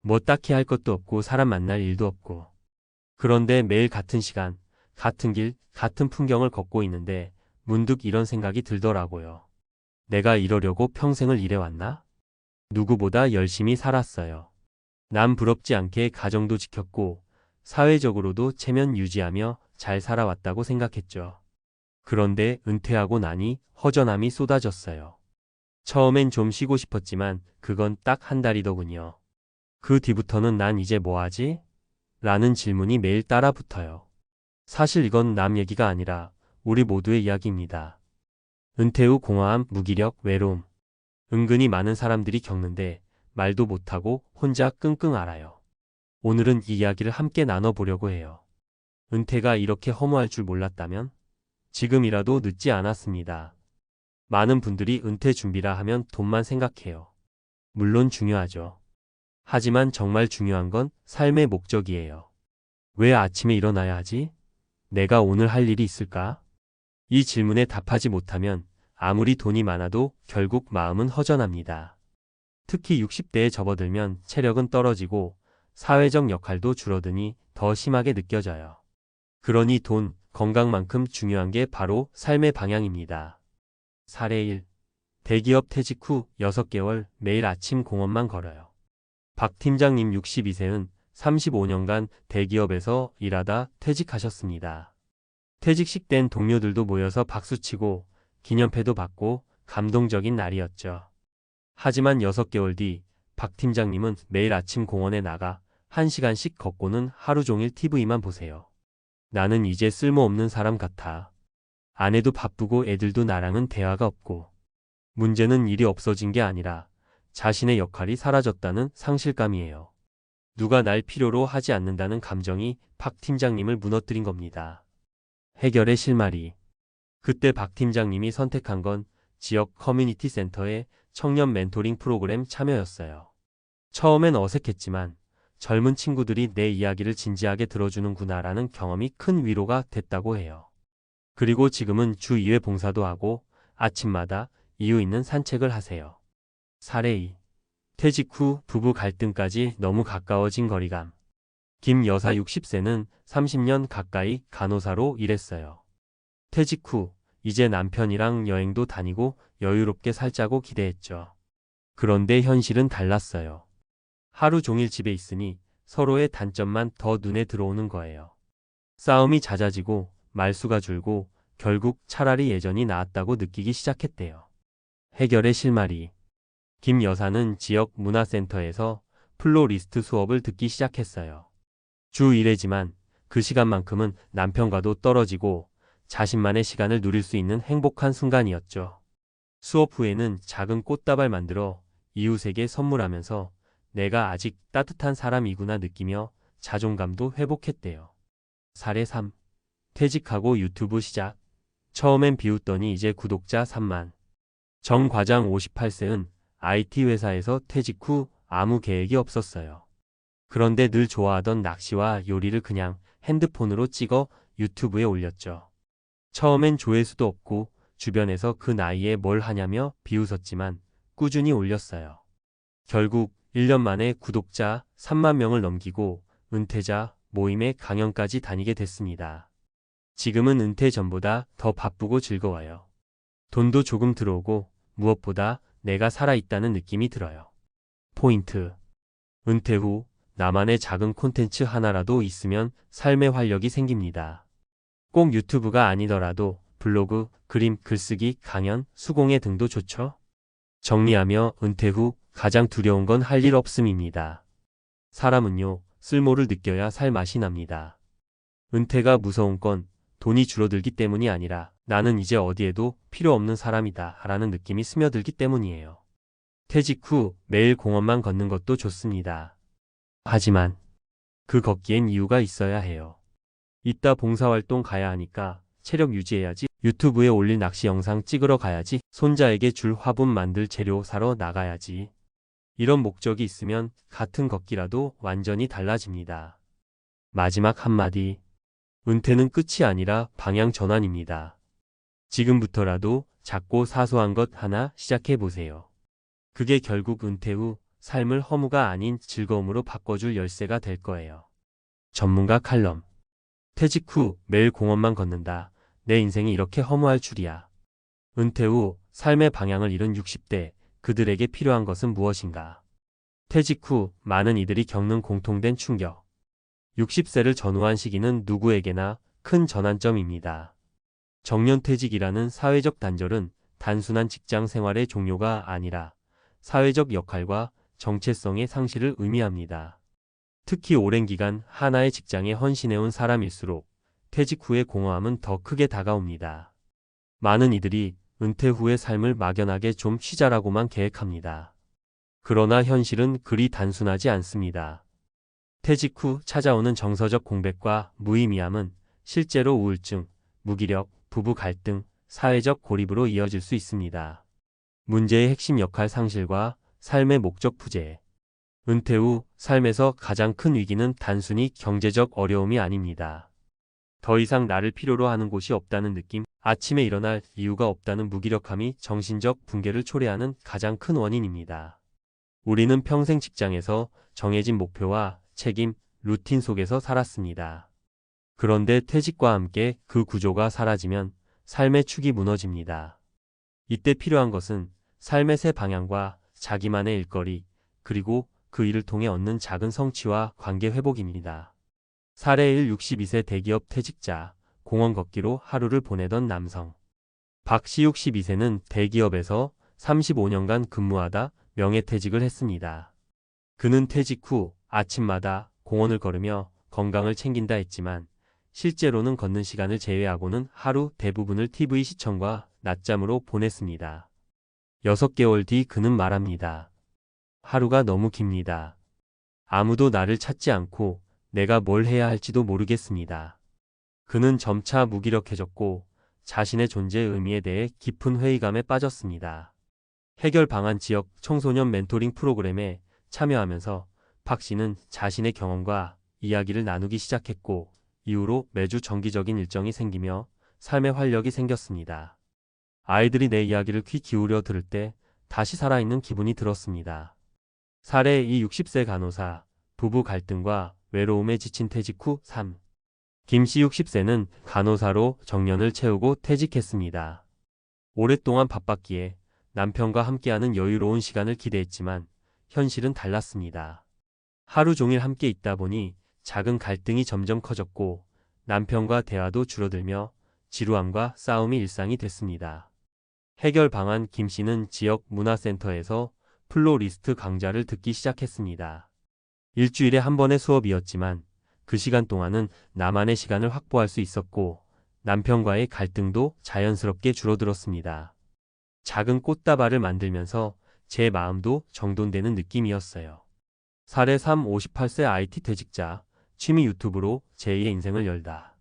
뭐 딱히 할 것도 없고 사람 만날 일도 없고. 그런데 매일 같은 시간, 같은 길, 같은 풍경을 걷고 있는데 문득 이런 생각이 들더라고요. 내가 이러려고 평생을 일해왔나? 누구보다 열심히 살았어요. 남 부럽지 않게 가정도 지켰고 사회적으로도 체면 유지하며 잘 살아왔다고 생각했죠. 그런데 은퇴하고 나니 허전함이 쏟아졌어요. 처음엔 좀 쉬고 싶었지만 그건 딱 한 달이더군요. 그 뒤부터는 난 이제 뭐하지? 라는 질문이 매일 따라 붙어요. 사실 이건 남 얘기가 아니라 우리 모두의 이야기입니다. 은퇴 후 공허함, 무기력, 외로움. 은근히 많은 사람들이 겪는데 말도 못하고 혼자 끙끙 앓아요. 오늘은 이 이야기를 함께 나눠보려고 해요. 은퇴가 이렇게 허무할 줄 몰랐다면? 지금이라도 늦지 않았습니다. 많은 분들이 은퇴 준비라 하면 돈만 생각해요. 물론 중요하죠. 하지만 정말 중요한 건 삶의 목적이에요. 왜 아침에 일어나야 하지? 내가 오늘 할 일이 있을까? 이 질문에 답하지 못하면 아무리 돈이 많아도 결국 마음은 허전합니다. 특히 60대에 접어들면 체력은 떨어지고 사회적 역할도 줄어드니 더 심하게 느껴져요. 그러니 돈, 건강만큼 중요한 게 바로 삶의 방향입니다. 사례 1. 대기업 퇴직 후 6개월 매일 아침 공원만 걸어요. 박 팀장님 62세는 35년간 대기업에서 일하다 퇴직하셨습니다. 퇴직식 땐 동료들도 모여서 박수치고 기념패도 받고 감동적인 날이었죠. 하지만 6개월 뒤 박 팀장님은 매일 아침 공원에 나가 1시간씩 걷고는 하루 종일 TV만 보세요. 나는 이제 쓸모없는 사람 같아. 아내도 바쁘고 애들도 나랑은 대화가 없고. 문제는 일이 없어진 게 아니라 자신의 역할이 사라졌다는 상실감이에요. 누가 날 필요로 하지 않는다는 감정이 박 팀장님을 무너뜨린 겁니다. 해결의 실마리. 그때 박 팀장님이 선택한 건 지역 커뮤니티 센터의 청년 멘토링 프로그램 참여였어요. 처음엔 어색했지만 젊은 친구들이 내 이야기를 진지하게 들어주는구나라는 경험이 큰 위로가 됐다고 해요. 그리고 지금은 주 2회 봉사도 하고 아침마다 이유 있는 산책을 하세요. 사례 2. 퇴직 후 부부 갈등까지 너무 가까워진 거리감. 김 여사 60세는 30년 가까이 간호사로 일했어요. 퇴직 후 이제 남편이랑 여행도 다니고 여유롭게 살자고 기대했죠. 그런데 현실은 달랐어요. 하루 종일 집에 있으니 서로의 단점만 더 눈에 들어오는 거예요. 싸움이 잦아지고 말수가 줄고 결국 차라리 예전이 나았다고 느끼기 시작했대요. 해결의 실마리. 김 여사는 지역 문화센터에서 플로리스트 수업을 듣기 시작했어요. 주 1회지만 그 시간만큼은 남편과도 떨어지고 자신만의 시간을 누릴 수 있는 행복한 순간이었죠. 수업 후에는 작은 꽃다발 만들어 이웃에게 선물하면서 내가 아직 따뜻한 사람이구나 느끼며 자존감도 회복했대요. 사례 3. 퇴직하고 유튜브 시작. 처음엔 비웃더니 이제 구독자 3만. 정 과장 58세는 IT 회사에서 퇴직 후 아무 계획이 없었어요. 그런데 늘 좋아하던 낚시와 요리를 그냥 핸드폰으로 찍어 유튜브에 올렸죠. 처음엔 조회수도 없고 주변에서 그 나이에 뭘 하냐며 비웃었지만 꾸준히 올렸어요. 결국 1년 만에 구독자 3만 명을 넘기고 은퇴자 모임에 강연까지 다니게 됐습니다. 지금은 은퇴 전보다 더 바쁘고 즐거워요. 돈도 조금 들어오고 무엇보다 내가 살아있다는 느낌이 들어요. 포인트. 은퇴 후 나만의 작은 콘텐츠 하나라도 있으면 삶의 활력이 생깁니다. 꼭 유튜브가 아니더라도 블로그, 그림, 글쓰기, 강연, 수공예 등도 좋죠? 정리하며 은퇴 후 가장 두려운 건 할 일 없음입니다. 사람은요, 쓸모를 느껴야 살 맛이 납니다. 은퇴가 무서운 건 돈이 줄어들기 때문이 아니라 나는 이제 어디에도 필요 없는 사람이다 라는 느낌이 스며들기 때문이에요. 퇴직 후 매일 공원만 걷는 것도 좋습니다. 하지만 그 걷기엔 이유가 있어야 해요. 이따 봉사활동 가야 하니까 체력 유지해야지. 유튜브에 올릴 낚시 영상 찍으러 가야지. 손자에게 줄 화분 만들 재료 사러 나가야지. 이런 목적이 있으면 같은 걷기라도 완전히 달라집니다. 마지막 한마디. 은퇴는 끝이 아니라 방향 전환입니다. 지금부터라도 작고 사소한 것 하나 시작해 보세요. 그게 결국 은퇴 후 삶을 허무가 아닌 즐거움으로 바꿔줄 열쇠가 될 거예요. 전문가 칼럼. 퇴직 후 매일 공원만 걷는다. 내 인생이 이렇게 허무할 줄이야. 은퇴 후 삶의 방향을 잃은 60대, 그들에게 필요한 것은 무엇인가? 퇴직 후 많은 이들이 겪는 공통된 충격. 60세를 전후한 시기는 누구에게나 큰 전환점입니다. 정년퇴직이라는 사회적 단절은 단순한 직장 생활의 종료가 아니라 사회적 역할과 정체성의 상실을 의미합니다. 특히 오랜 기간 하나의 직장에 헌신해온 사람일수록 퇴직 후의 공허함은 더 크게 다가옵니다. 많은 이들이 은퇴 후의 삶을 막연하게 좀 쉬자라고만 계획합니다. 그러나 현실은 그리 단순하지 않습니다. 퇴직 후 찾아오는 정서적 공백과 무의미함은 실제로 우울증, 무기력, 부부 갈등, 사회적 고립으로 이어질 수 있습니다. 문제의 핵심 역할 상실과 삶의 목적 부재. 은퇴 후 삶에서 가장 큰 위기는 단순히 경제적 어려움이 아닙니다. 더 이상 나를 필요로 하는 곳이 없다는 느낌, 아침에 일어날 이유가 없다는 무기력함이 정신적 붕괴를 초래하는 가장 큰 원인입니다. 우리는 평생 직장에서 정해진 목표와 책임, 루틴 속에서 살았습니다. 그런데 퇴직과 함께 그 구조가 사라지면 삶의 축이 무너집니다. 이때 필요한 것은 삶의 새 방향과 자기만의 일거리, 그리고 그 일을 통해 얻는 작은 성취와 관계 회복입니다. 사례 1. 62세 대기업 퇴직자, 공원 걷기로 하루를 보내던 남성. 박씨 62세는 대기업에서 35년간 근무하다 명예퇴직을 했습니다. 그는 퇴직 후 아침마다 공원을 걸으며 건강을 챙긴다 했지만 실제로는 걷는 시간을 제외하고는 하루 대부분을 TV 시청과 낮잠으로 보냈습니다. 6개월 뒤 그는 말합니다. 하루가 너무 깁니다. 아무도 나를 찾지 않고 내가 뭘 해야 할지도 모르겠습니다. 그는 점차 무기력해졌고 자신의 존재의 의미에 대해 깊은 회의감에 빠졌습니다. 해결 방안 지역 청소년 멘토링 프로그램에 참여하면서 박 씨는 자신의 경험과 이야기를 나누기 시작했고 이후로 매주 정기적인 일정이 생기며 삶의 활력이 생겼습니다. 아이들이 내 이야기를 귀 기울여 들을 때 다시 살아있는 기분이 들었습니다. 사례 2. 60세 간호사, 부부 갈등과 외로움에 지친 퇴직 후 3. 김씨 60세는 간호사로 정년을 채우고 퇴직했습니다. 오랫동안 바빴기에 남편과 함께하는 여유로운 시간을 기대했지만 현실은 달랐습니다. 하루 종일 함께 있다 보니 작은 갈등이 점점 커졌고 남편과 대화도 줄어들며 지루함과 싸움이 일상이 됐습니다. 해결 방안 김 씨는 지역 문화센터에서 플로리스트 강좌를 듣기 시작했습니다. 일주일에 한 번의 수업이었지만 그 시간 동안은 나만의 시간을 확보할 수 있었고 남편과의 갈등도 자연스럽게 줄어들었습니다. 작은 꽃다발을 만들면서 제 마음도 정돈되는 느낌이었어요. 사례 3. 58세 IT 퇴직자, 취미 유튜브로 제2의 인생을 열다.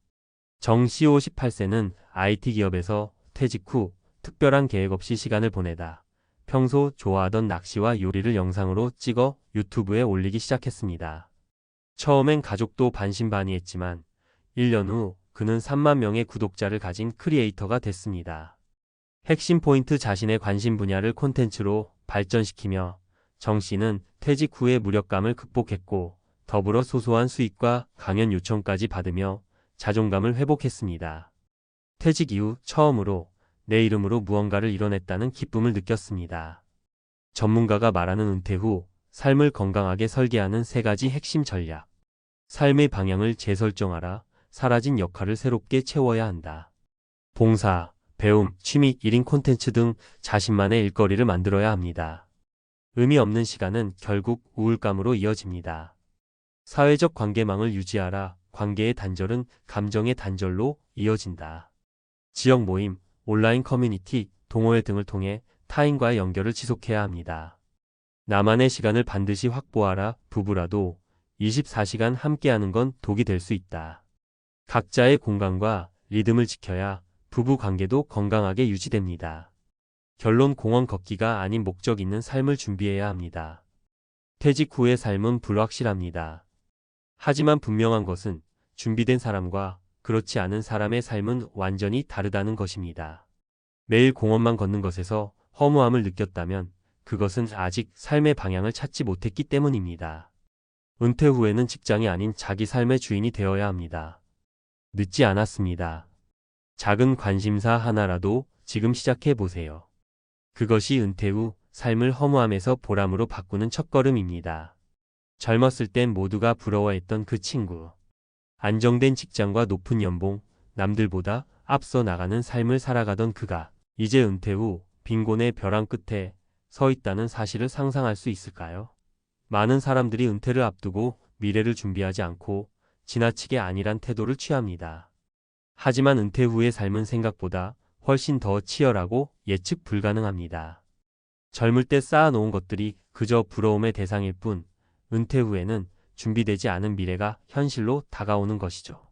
정씨 58세는 IT 기업에서 퇴직 후 특별한 계획 없이 시간을 보내다 평소 좋아하던 낚시와 요리를 영상으로 찍어 유튜브에 올리기 시작했습니다. 처음엔 가족도 반신반의했지만 1년 후 그는 3만 명의 구독자를 가진 크리에이터가 됐습니다. 핵심 포인트 자신의 관심 분야를 콘텐츠로 발전시키며 정 씨는 퇴직 후의 무력감을 극복했고 더불어 소소한 수익과 강연 요청까지 받으며 자존감을 회복했습니다. 퇴직 이후 처음으로 내 이름으로 무언가를 이뤄냈다는 기쁨을 느꼈습니다. 전문가가 말하는 은퇴 후 삶을 건강하게 설계하는 3가지 핵심 전략. 삶의 방향을 재설정하라. 사라진 역할을 새롭게 채워야 한다. 봉사, 배움, 취미, 1인 콘텐츠 등 자신만의 일거리를 만들어야 합니다. 의미 없는 시간은 결국 우울감으로 이어집니다. 사회적 관계망을 유지하라. 관계의 단절은 감정의 단절로 이어진다. 지역 모임, 온라인 커뮤니티, 동호회 등을 통해 타인과의 연결을 지속해야 합니다. 나만의 시간을 반드시 확보하라. 부부라도 24시간 함께하는 건 독이 될 수 있다. 각자의 공간과 리듬을 지켜야 부부 관계도 건강하게 유지됩니다. 결론 공원 걷기가 아닌 목적 있는 삶을 준비해야 합니다. 퇴직 후의 삶은 불확실합니다. 하지만 분명한 것은 준비된 사람과 그렇지 않은 사람의 삶은 완전히 다르다는 것입니다. 매일 공원만 걷는 것에서 허무함을 느꼈다면 그것은 아직 삶의 방향을 찾지 못했기 때문입니다. 은퇴 후에는 직장이 아닌 자기 삶의 주인이 되어야 합니다. 늦지 않았습니다. 작은 관심사 하나라도 지금 시작해 보세요. 그것이 은퇴 후 삶을 허무함에서 보람으로 바꾸는 첫걸음입니다. 젊었을 땐 모두가 부러워했던 그 친구. 안정된 직장과 높은 연봉, 남들보다 앞서 나가는 삶을 살아가던 그가 이제 은퇴 후 빈곤의 벼랑 끝에 서 있다는 사실을 상상할 수 있을까요? 많은 사람들이 은퇴를 앞두고 미래를 준비하지 않고 지나치게 안일한 태도를 취합니다. 하지만 은퇴 후의 삶은 생각보다 훨씬 더 치열하고 예측 불가능합니다. 젊을 때 쌓아놓은 것들이 그저 부러움의 대상일 뿐, 은퇴 후에는 준비되지 않은 미래가 현실로 다가오는 것이죠.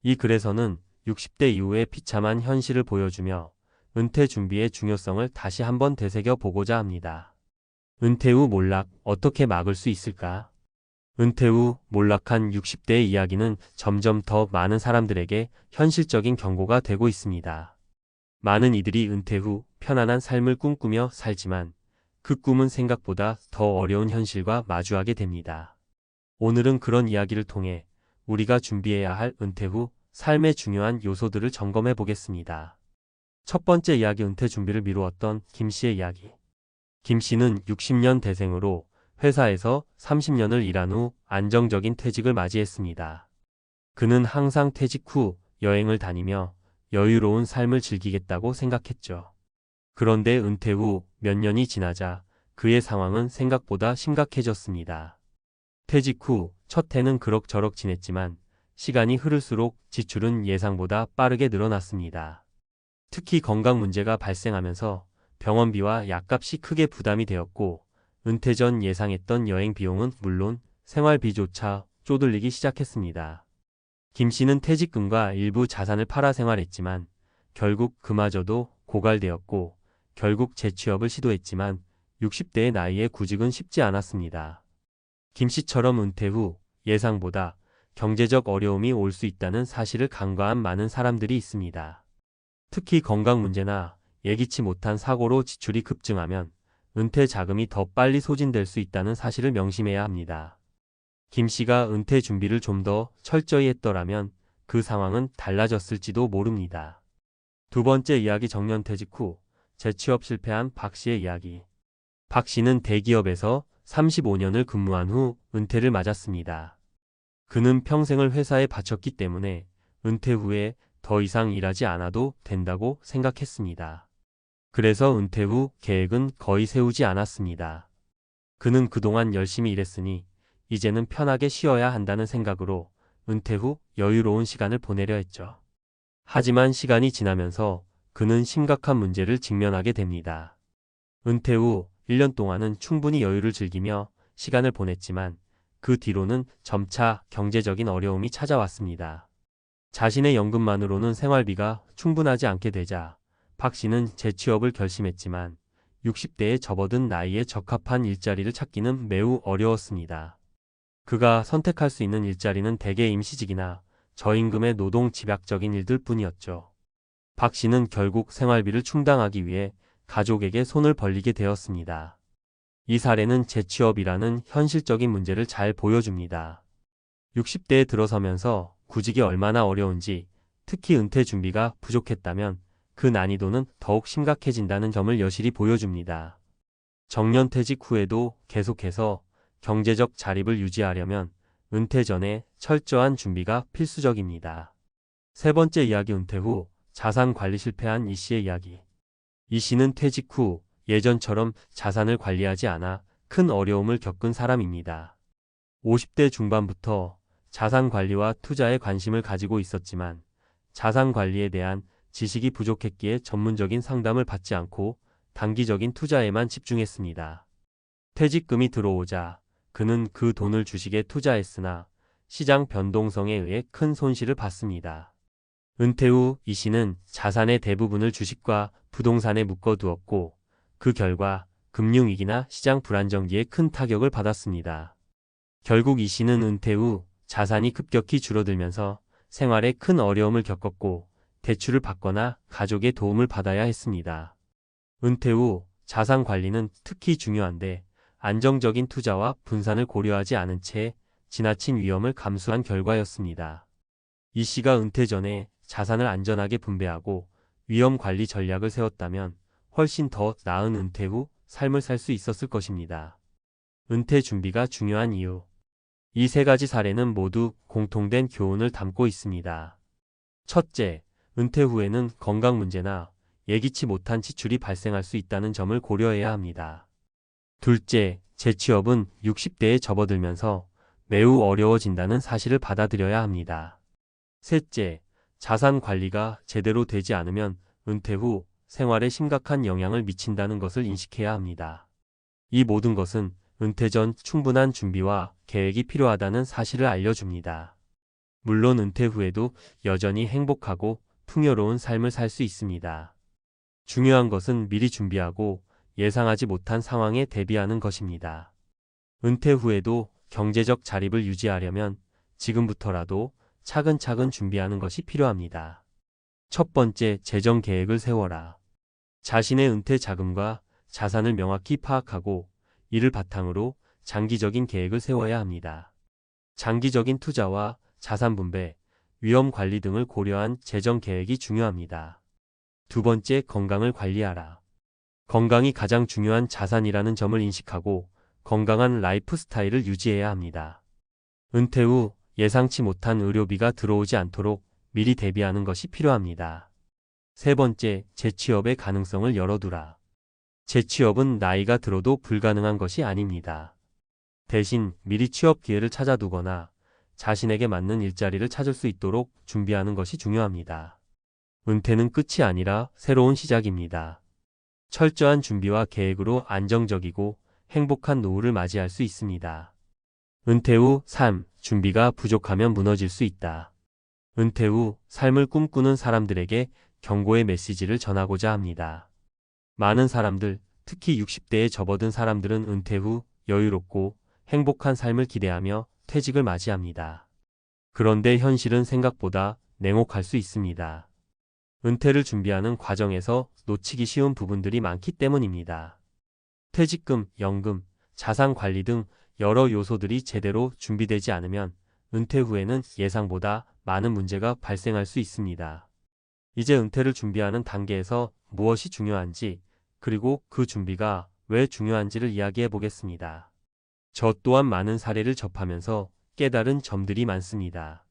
이 글에서는 60대 이후의 비참한 현실을 보여주며 은퇴 준비의 중요성을 다시 한번 되새겨 보고자 합니다. 은퇴 후 몰락 어떻게 막을 수 있을까? 은퇴 후 몰락한 60대의 이야기는 점점 더 많은 사람들에게 현실적인 경고가 되고 있습니다. 많은 이들이 은퇴 후 편안한 삶을 꿈꾸며 살지만 그 꿈은 생각보다 더 어려운 현실과 마주하게 됩니다. 오늘은 그런 이야기를 통해 우리가 준비해야 할 은퇴 후 삶의 중요한 요소들을 점검해 보겠습니다. 첫 번째 이야기, 은퇴 준비를 미루었던 김 씨의 이야기. 김 씨는 60년 대생으로 회사에서 30년을 일한 후 안정적인 퇴직을 맞이했습니다. 그는 항상 퇴직 후 여행을 다니며 여유로운 삶을 즐기겠다고 생각했죠. 그런데 은퇴 후 몇 년이 지나자 그의 상황은 생각보다 심각해졌습니다. 퇴직 후 첫 해는 그럭저럭 지냈지만 시간이 흐를수록 지출은 예상보다 빠르게 늘어났습니다. 특히 건강 문제가 발생하면서 병원비와 약값이 크게 부담이 되었고 은퇴 전 예상했던 여행 비용은 물론 생활비조차 쪼들리기 시작했습니다. 김 씨는 퇴직금과 일부 자산을 팔아 생활했지만 결국 그마저도 고갈되었고 결국 재취업을 시도했지만 60대의 나이에 구직은 쉽지 않았습니다. 김 씨처럼 은퇴 후 예상보다 경제적 어려움이 올 수 있다는 사실을 간과한 많은 사람들이 있습니다. 특히 건강 문제나 예기치 못한 사고로 지출이 급증하면 은퇴 자금이 더 빨리 소진될 수 있다는 사실을 명심해야 합니다. 김 씨가 은퇴 준비를 좀 더 철저히 했더라면 그 상황은 달라졌을지도 모릅니다. 두 번째 이야기, 정년퇴직 후 재취업 실패한 박 씨의 이야기. 박 씨는 대기업에서 35년을 근무한 후 은퇴를 맞았습니다. 그는 평생을 회사에 바쳤기 때문에 은퇴 후에 더 이상 일하지 않아도 된다고 생각했습니다. 그래서 은퇴 후 계획은 거의 세우지 않았습니다. 그는 그동안 열심히 일했으니 이제는 편하게 쉬어야 한다는 생각으로 은퇴 후 여유로운 시간을 보내려 했죠. 하지만 시간이 지나면서 그는 심각한 문제를 직면하게 됩니다. 은퇴 후 1년 동안은 충분히 여유를 즐기며 시간을 보냈지만 그 뒤로는 점차 경제적인 어려움이 찾아왔습니다. 자신의 연금만으로는 생활비가 충분하지 않게 되자 박 씨는 재취업을 결심했지만 60대에 접어든 나이에 적합한 일자리를 찾기는 매우 어려웠습니다. 그가 선택할 수 있는 일자리는 대개 임시직이나 저임금의 노동 집약적인 일들 뿐이었죠. 박 씨는 결국 생활비를 충당하기 위해 가족에게 손을 벌리게 되었습니다. 이 사례는 재취업이라는 현실적인 문제를 잘 보여줍니다. 60대에 들어서면서 구직이 얼마나 어려운지, 특히 은퇴 준비가 부족했다면 그 난이도는 더욱 심각해진다는 점을 여실히 보여줍니다. 정년퇴직 후에도 계속해서 경제적 자립을 유지하려면 은퇴 전에 철저한 준비가 필수적입니다. 세 번째 이야기, 은퇴 후 자산 관리 실패한 이 씨의 이야기. 이 씨는 퇴직 후 예전처럼 자산을 관리하지 않아 큰 어려움을 겪은 사람입니다. 50대 중반부터 자산 관리와 투자에 관심을 가지고 있었지만 자산 관리에 대한 지식이 부족했기에 전문적인 상담을 받지 않고 단기적인 투자에만 집중했습니다. 퇴직금이 들어오자 그는 그 돈을 주식에 투자했으나 시장 변동성에 의해 큰 손실을 봤습니다. 은퇴 후 이 씨는 자산의 대부분을 주식과 부동산에 묶어두었고 그 결과 금융위기나 시장 불안정기에 큰 타격을 받았습니다. 결국 이 씨는 은퇴 후 자산이 급격히 줄어들면서 생활에 큰 어려움을 겪었고 대출을 받거나 가족의 도움을 받아야 했습니다. 은퇴 후 자산 관리는 특히 중요한데 안정적인 투자와 분산을 고려하지 않은 채 지나친 위험을 감수한 결과였습니다. 이 씨가 은퇴 전에 자산을 안전하게 분배하고 위험 관리 전략을 세웠다면 훨씬 더 나은 은퇴 후 삶을 살 수 있었을 것입니다. 은퇴 준비가 중요한 이유. 이 세 가지 사례는 모두 공통된 교훈을 담고 있습니다. 첫째, 은퇴 후에는 건강 문제나 예기치 못한 지출이 발생할 수 있다는 점을 고려해야 합니다. 둘째, 재취업은 60대에 접어들면서 매우 어려워진다는 사실을 받아들여야 합니다. 셋째, 자산 관리가 제대로 되지 않으면 은퇴 후 생활에 심각한 영향을 미친다는 것을 인식해야 합니다. 이 모든 것은 은퇴 전 충분한 준비와 계획이 필요하다는 사실을 알려줍니다. 물론 은퇴 후에도 여전히 행복하고 풍요로운 삶을 살 수 있습니다. 중요한 것은 미리 준비하고 예상하지 못한 상황에 대비하는 것입니다. 은퇴 후에도 경제적 자립을 유지하려면 지금부터라도 차근차근 준비하는 것이 필요합니다. 첫 번째, 재정 계획을 세워라. 자신의 은퇴 자금과 자산을 명확히 파악하고 이를 바탕으로 장기적인 계획을 세워야 합니다. 장기적인 투자와 자산 분배, 위험 관리 등을 고려한 재정 계획이 중요합니다. 두 번째, 건강을 관리하라. 건강이 가장 중요한 자산이라는 점을 인식하고 건강한 라이프 스타일을 유지해야 합니다. 은퇴 후 예상치 못한 의료비가 들어오지 않도록 미리 대비하는 것이 필요합니다. 세 번째, 재취업의 가능성을 열어두라. 재취업은 나이가 들어도 불가능한 것이 아닙니다. 대신 미리 취업 기회를 찾아두거나 자신에게 맞는 일자리를 찾을 수 있도록 준비하는 것이 중요합니다. 은퇴는 끝이 아니라 새로운 시작입니다. 철저한 준비와 계획으로 안정적이고 행복한 노후를 맞이할 수 있습니다. 은퇴 후 삶, 준비가 부족하면 무너질 수 있다. 은퇴 후 삶을 꿈꾸는 사람들에게 경고의 메시지를 전하고자 합니다. 많은 사람들, 특히 60대에 접어든 사람들은 은퇴 후 여유롭고 행복한 삶을 기대하며 퇴직을 맞이합니다. 그런데 현실은 생각보다 냉혹할 수 있습니다. 은퇴를 준비하는 과정에서 놓치기 쉬운 부분들이 많기 때문입니다. 퇴직금, 연금, 자산 관리 등 여러 요소들이 제대로 준비되지 않으면 은퇴 후에는 예상보다 많은 문제가 발생할 수 있습니다. 이제 은퇴를 준비하는 단계에서 무엇이 중요한지, 그리고 그 준비가 왜 중요한지를 이야기해 보겠습니다. 저 또한 많은 사례를 접하면서 깨달은 점들이 많습니다.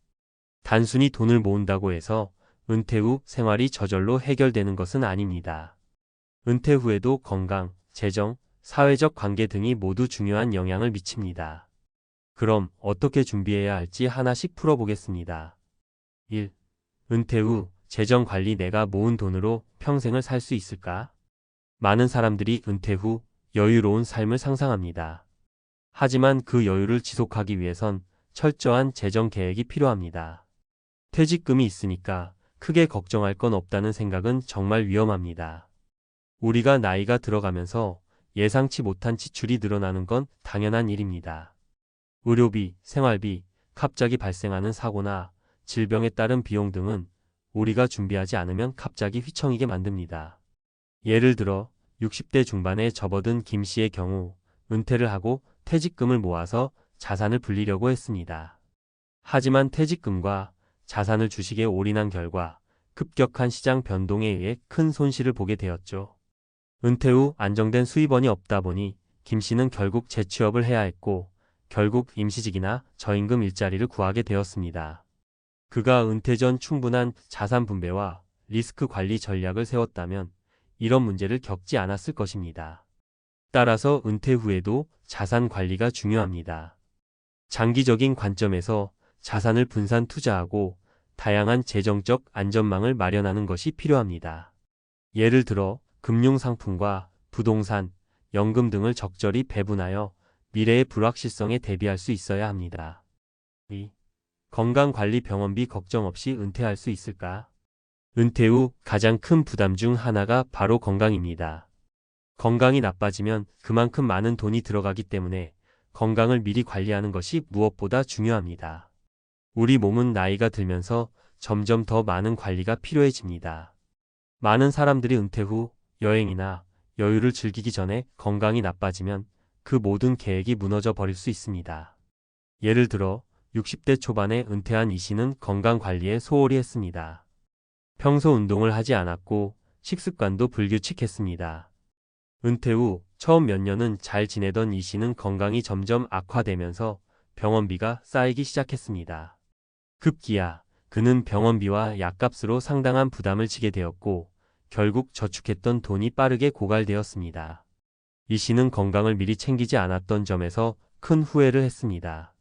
단순히 돈을 모은다고 해서 은퇴 후 생활이 저절로 해결되는 것은 아닙니다. 은퇴 후에도 건강, 재정, 사회적 관계 등이 모두 중요한 영향을 미칩니다. 그럼 어떻게 준비해야 할지 하나씩 풀어보겠습니다. 1. 은퇴 후 재정 관리. 내가 모은 돈으로 평생을 살 수 있을까? 많은 사람들이 은퇴 후 여유로운 삶을 상상합니다. 하지만 그 여유를 지속하기 위해선 철저한 재정 계획이 필요합니다. 퇴직금이 있으니까 크게 걱정할 건 없다는 생각은 정말 위험합니다. 우리가 나이가 들어가면서 예상치 못한 지출이 늘어나는 건 당연한 일입니다. 의료비, 생활비, 갑자기 발생하는 사고나 질병에 따른 비용 등은 우리가 준비하지 않으면 갑자기 휘청이게 만듭니다. 예를 들어 60대 중반에 접어든 김 씨의 경우 은퇴를 하고 퇴직금을 모아서 자산을 불리려고 했습니다. 하지만 퇴직금과 자산을 주식에 올인한 결과 급격한 시장 변동에 의해 큰 손실을 보게 되었죠. 은퇴 후 안정된 수입원이 없다 보니 김 씨는 결국 재취업을 해야 했고 결국 임시직이나 저임금 일자리를 구하게 되었습니다. 그가 은퇴 전 충분한 자산 분배와 리스크 관리 전략을 세웠다면 이런 문제를 겪지 않았을 것입니다. 따라서 은퇴 후에도 자산 관리가 중요합니다. 장기적인 관점에서 자산을 분산 투자하고 다양한 재정적 안전망을 마련하는 것이 필요합니다. 예를 들어 금융상품과 부동산, 연금 등을 적절히 배분하여 미래의 불확실성에 대비할 수 있어야 합니다. 2. 건강관리. 병원비 걱정 없이 은퇴할 수 있을까? 은퇴 후 가장 큰 부담 중 하나가 바로 건강입니다. 건강이 나빠지면 그만큼 많은 돈이 들어가기 때문에 건강을 미리 관리하는 것이 무엇보다 중요합니다. 우리 몸은 나이가 들면서 점점 더 많은 관리가 필요해집니다. 많은 사람들이 은퇴 후 여행이나 여유를 즐기기 전에 건강이 나빠지면 그 모든 계획이 무너져 버릴 수 있습니다. 예를 들어 60대 초반에 은퇴한 이 씨는 건강관리에 소홀히 했습니다. 평소 운동을 하지 않았고 식습관도 불규칙했습니다. 은퇴 후 처음 몇 년은 잘 지내던 이 씨는 건강이 점점 악화되면서 병원비가 쌓이기 시작했습니다. 급기야 그는 병원비와 약값으로 상당한 부담을 지게 되었고 결국 저축했던 돈이 빠르게 고갈되었습니다. 이 씨는 건강을 미리 챙기지 않았던 점에서 큰 후회를 했습니다.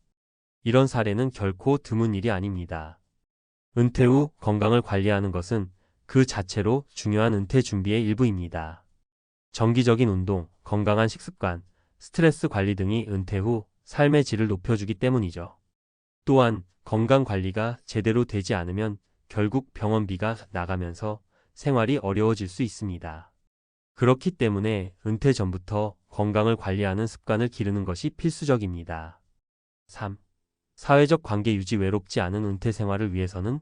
이런 사례는 결코 드문 일이 아닙니다. 은퇴 후 건강을 관리하는 것은 그 자체로 중요한 은퇴 준비의 일부입니다. 정기적인 운동, 건강한 식습관, 스트레스 관리 등이 은퇴 후 삶의 질을 높여주기 때문이죠. 또한 건강 관리가 제대로 되지 않으면 결국 병원비가 나가면서 생활이 어려워질 수 있습니다. 그렇기 때문에 은퇴 전부터 건강을 관리하는 습관을 기르는 것이 필수적입니다. 3. 사회적 관계 유지. 외롭지 않은 은퇴 생활을 위해서는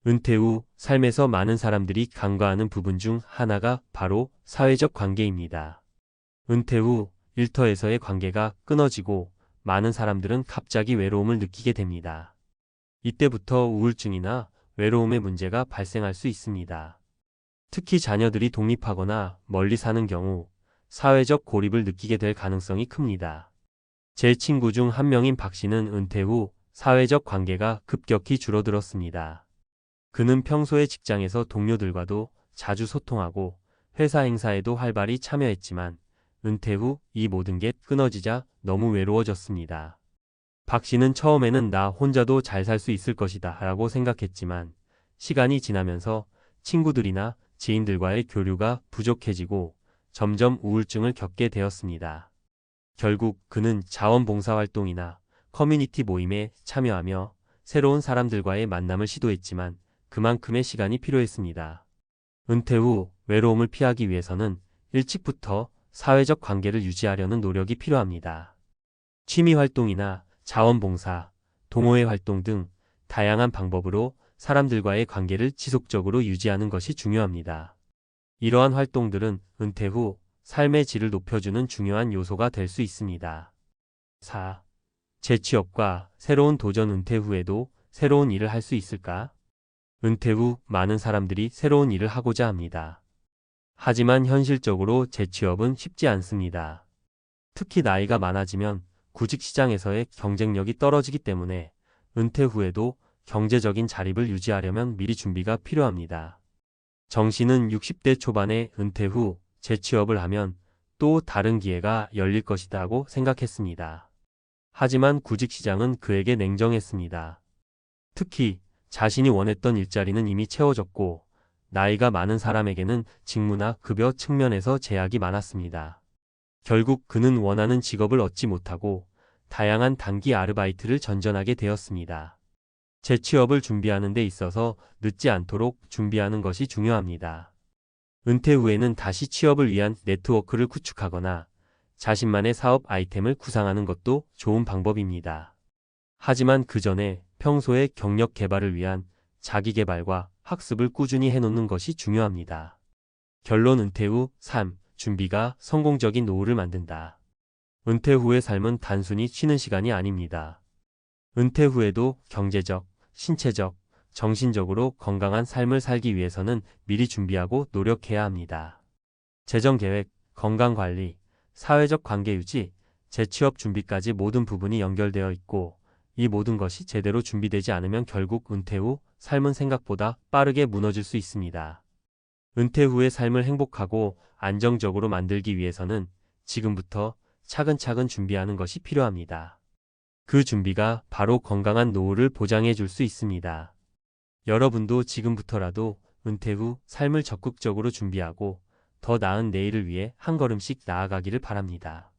은퇴 후 삶에서 많은 사람들이 간과하는 부분 중 하나가 바로 사회적 관계입니다. 은퇴 후 일터에서의 관계가 끊어지고 많은 사람들은 갑자기 외로움을 느끼게 됩니다. 이때부터 우울증이나 외로움의 문제가 발생할 수 있습니다. 특히 자녀들이 독립하거나 멀리 사는 경우 사회적 고립을 느끼게 될 가능성이 큽니다. 제 친구 중 한 명인 박 씨는 은퇴 후 사회적 관계가 급격히 줄어들었습니다. 그는 평소에 직장에서 동료들과도 자주 소통하고 회사 행사에도 활발히 참여했지만 은퇴 후 이 모든 게 끊어지자 너무 외로워졌습니다. 박 씨는 처음에는 나 혼자도 잘 살 수 있을 것이다 라고 생각했지만 시간이 지나면서 친구들이나 지인들과의 교류가 부족해지고 점점 우울증을 겪게 되었습니다. 결국 그는 자원봉사활동이나 커뮤니티 모임에 참여하며 새로운 사람들과의 만남을 시도했지만 그만큼의 시간이 필요했습니다. 은퇴 후 외로움을 피하기 위해서는 일찍부터 사회적 관계를 유지하려는 노력이 필요합니다. 취미활동이나 자원봉사, 동호회 활동 등 다양한 방법으로 사람들과의 관계를 지속적으로 유지하는 것이 중요합니다. 이러한 활동들은 은퇴 후 삶의 질을 높여주는 중요한 요소가 될 수 있습니다. 4. 재취업과 새로운 도전. 은퇴 후에도 새로운 일을 할 수 있을까? 은퇴 후 많은 사람들이 새로운 일을 하고자 합니다. 하지만 현실적으로 재취업은 쉽지 않습니다. 특히 나이가 많아지면 구직 시장에서의 경쟁력이 떨어지기 때문에 은퇴 후에도 경제적인 자립을 유지하려면 미리 준비가 필요합니다. 정 씨는 60대 초반에 은퇴 후 재취업을 하면 또 다른 기회가 열릴 것이라고 생각했습니다. 하지만 구직 시장은 그에게 냉정했습니다. 특히 자신이 원했던 일자리는 이미 채워졌고 나이가 많은 사람에게는 직무나 급여 측면에서 제약이 많았습니다. 결국 그는 원하는 직업을 얻지 못하고 다양한 단기 아르바이트를 전전하게 되었습니다. 재취업을 준비하는 데 있어서 늦지 않도록 준비하는 것이 중요합니다. 은퇴 후에는 다시 취업을 위한 네트워크를 구축하거나 자신만의 사업 아이템을 구상하는 것도 좋은 방법입니다. 하지만 그 전에 평소에 경력 개발을 위한 자기 개발과 학습을 꾸준히 해놓는 것이 중요합니다. 결론. 은퇴 후 삶, 준비가 성공적인 노후를 만든다. 은퇴 후의 삶은 단순히 쉬는 시간이 아닙니다. 은퇴 후에도 경제적, 신체적, 정신적으로 건강한 삶을 살기 위해서는 미리 준비하고 노력해야 합니다. 재정 계획, 건강 관리, 사회적 관계 유지, 재취업 준비까지 모든 부분이 연결되어 있고 이 모든 것이 제대로 준비되지 않으면 결국 은퇴 후 삶은 생각보다 빠르게 무너질 수 있습니다. 은퇴 후의 삶을 행복하고 안정적으로 만들기 위해서는 지금부터 차근차근 준비하는 것이 필요합니다. 그 준비가 바로 건강한 노후를 보장해 줄 수 있습니다. 여러분도 지금부터라도 은퇴 후 삶을 적극적으로 준비하고 더 나은 내일을 위해 한 걸음씩 나아가기를 바랍니다.